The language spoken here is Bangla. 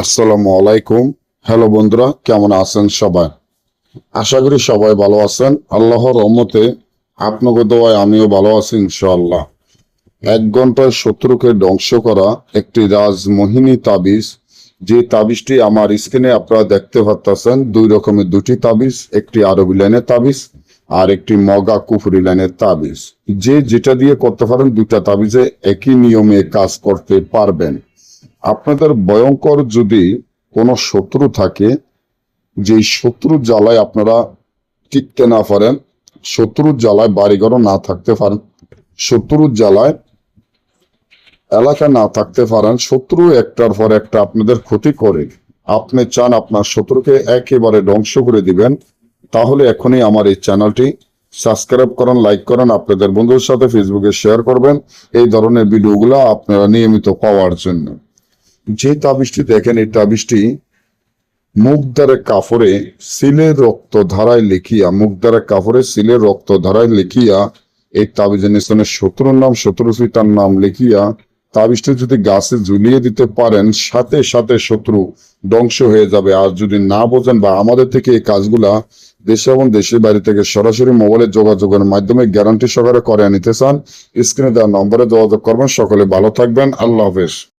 আসসালামু আলাইকুম। হ্যালো বন্ধুরা, কেমন আছেন সবাই? আশা করি সবাই ভালো আছেন। আল্লাহর রহমতে আপনাদের দোয়ায় আমিও ভালো আছি ইনশাআল্লাহ। 1 ঘন্টায় শত্রুকে ধ্বংস করা একটি রাজমোহিনী তাবিজ, যে তাবিজটি আমার স্ক্রিনে আপনারা দেখতে পাচ্ছেন। 2 রকমের 2টি তাবিজ, একটি আরবি লাইনের তাবিজ আর একটি মগা কুফরি লাইনের তাবিজ। যে যেটা দিয়ে করতে পারেন, 2টা তাবিজে একই নিয়মে কাজ করতে পারবেন। আপনাদের ভয়ঙ্কর যদি কোনো শত্রু থাকে, যে শত্রুর জ্বালায় আপনারা টিকতে না পারেন, শত্রুর জ্বালায় বাড়িঘরও না থাকতে পারেন, শত্রুর জ্বালায় এলাকা না থাকতে পারেন, শত্রু একটার পর একটা আপনাদের ক্ষতি করে, আপনি চান আপনার শত্রুকে একেবারে ধ্বংস করে দিবেন, তাহলে এখনই আমার এই চ্যানেলটি সাবস্ক্রাইব করেন, লাইক করেন, আপনাদের বন্ধুদের সাথে ফেসবুকে শেয়ার করবেন এই ধরনের ভিডিওগুলো আপনারা নিয়মিত পাওয়ার জন্য। যে তাবিজটি দেখেন, এই তাবিজটি মুখদ্বারে কাপড়ে সিলের রক্ত ধারায় লিখিয়া, মুখদ্বারে কাপড়ে সিলের রক্ত ধারায় লিখিয়া এই তাবিজের নিচনে শত্রুর নাম, শত্রু পিতার নাম লিখিয়া তাবিজটি যদি গাছে ঝুলিয়ে দিতে পারেন, সাথে সাথে শত্রু ধ্বংস হয়ে যাবে। আর যদি না বোঝেন বা আমাদের থেকে এই কাজগুলা দেশে এবং দেশের বাইরে থেকে সরাসরি মোবাইলে যোগাযোগের মাধ্যমে গ্যারান্টি সহকারে করে নিতে চান, স্ক্রিনে দেওয়া নম্বরে যোগাযোগ করবেন। সকলে ভালো থাকবেন। আল্লাহ হাফেজ।